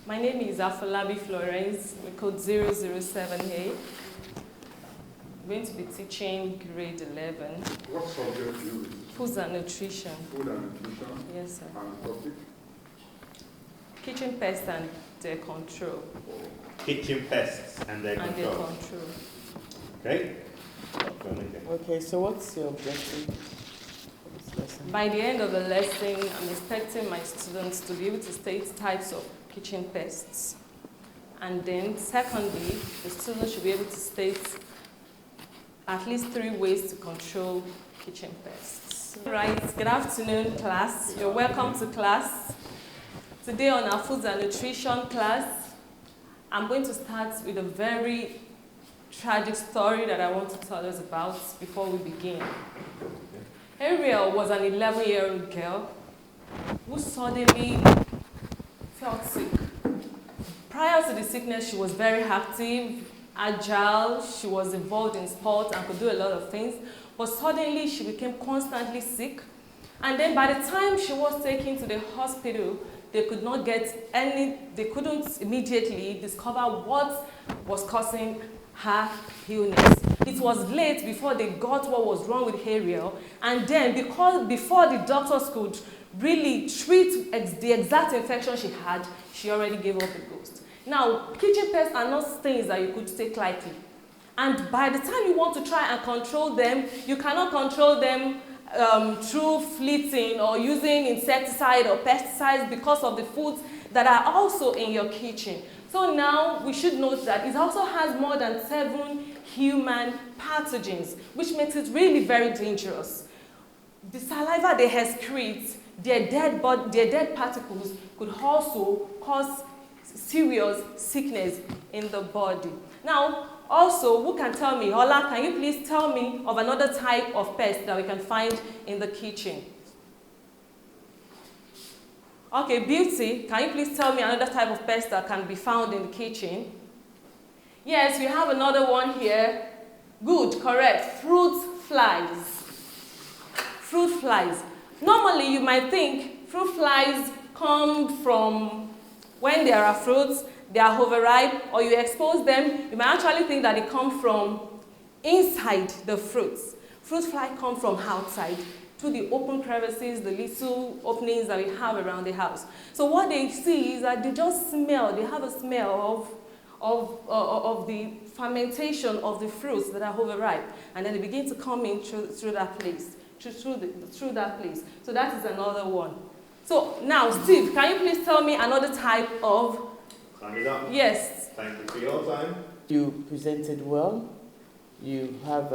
My name is Florence, we code 007A. I'm going to be teaching grade 11. What subject do you teach? Food and nutrition. Food and nutrition? Yes, sir. And topic? Kitchen pests and their control. Kitchen pests and their control. Okay. Okay, so what's your objective for this lesson? By the end of the lesson, I'm expecting my students to be able to state types of kitchen pests. And then, secondly, the students should be able to state at least 3 ways to control kitchen pests. Right, good afternoon, class. You're welcome to class. Today on our Foods and Nutrition class, I'm going to start with a very tragic story that I want to tell us about before we begin. Ariel was an 11-year-old girl who suddenly felt sick. Prior to the sickness, she was very active, agile, she was involved in sports and could do a lot of things, but suddenly she became constantly sick. And then by the time she was taken to the hospital, they couldn't immediately discover what was causing her illness. It was late before they got what was wrong with Ariel, and then before the doctors could really treat the exact infection she had, she already gave up the ghost. Now, kitchen pests are not things that you could take lightly. And by the time you want to try and control them, you cannot control them through fleeting or using insecticide or pesticides because of the foods that are also in your kitchen. So now we should note that it also has more than 7 human pathogens, which makes it really very dangerous. The saliva they excrete, their dead particles could also cause serious sickness in the body. Now, also, who can tell me, Ola, can you please tell me of another type of pest that we can find in the kitchen? Okay, Beauty, can you please tell me another type of pest that can be found in the kitchen? Yes, we have another one here. Good, correct. Fruit flies. Fruit flies. Normally, you might think fruit flies come from when there are fruits, they are overripe, or you expose them, you might actually think that they come from inside the fruits. Fruit flies come from outside, through the open crevices, the little openings that we have around the house. So what they see is that they just smell, they have a smell of the fermentation of the fruits that are overripe, and then they begin to come in through that place, through that place. So that is another one. So now, Steve, can you please tell me another type of... Time is up. Yes. Thank you for your time. You presented well. You have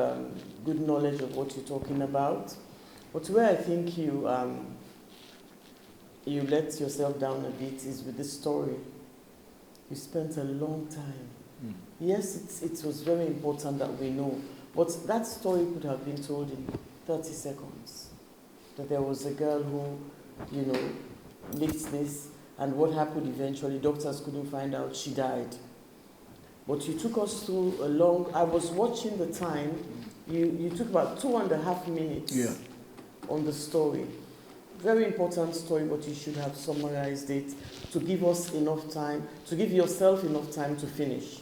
good knowledge of what you're talking about. But where I think you let yourself down a bit is with the story. You spent a long time. Yes, it was very important that we know, but that story could have been told in 30 seconds. That there was a girl who, licked this, and what happened eventually, doctors couldn't find out, she died. But you took us through a long, I was watching the time, you took about 2.5 minutes on the story. Very important story, but you should have summarized it to give us enough time, to give yourself enough time to finish.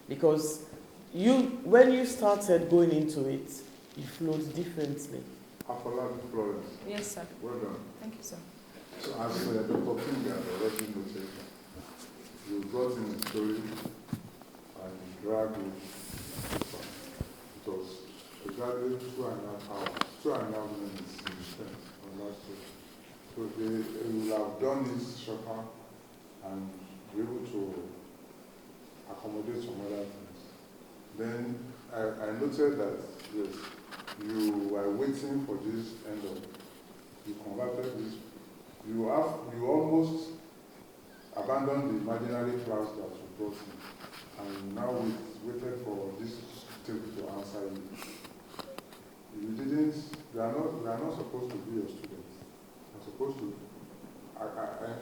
Because when you started going into it, you flowed differently. Florence. Yes, sir. Well done. Thank you, sir. So as Dr. King has already noted, you brought in a story and dragged it. It was exactly 2.5 hours, 2.5 minutes in spent on that story. So they will have done this shorter and be able to accommodate some other things. Then I noted that, yes, you were waiting for this end of, you converted this. You almost abandoned the imaginary class that you brought in, and now waited for this table to answer you. You are not supposed to be your students. You are supposed to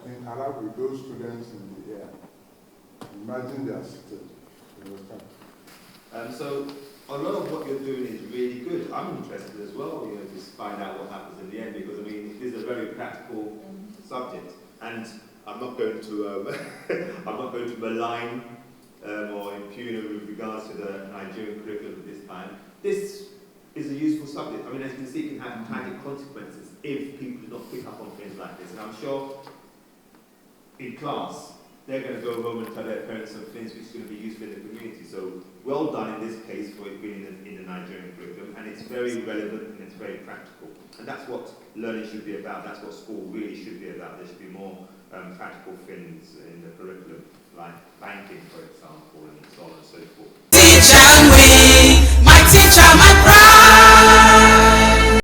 interact with those students in the air. Imagine they are seated. You understand? So a lot of what you're doing is really good. I'm interested as well, to find out what happens in the end, because I mean, this is a very practical subject. And I'm not going to I'm not going to malign or impugn with regards to the Nigerian curriculum at this time. This is a useful subject. I mean, as you can see, it can have tragic consequences if people do not pick up on things like this. And I'm sure in class, they're going to go home and tell their parents some things which are going to be useful in the community. So well done in this case for it being in the Nigerian curriculum, and it's very relevant and it's very practical. And that's what learning should be about. That's what school really should be about. There should be more practical things in the curriculum, like banking, for example, and so on and so forth. Teacher me, my teacher.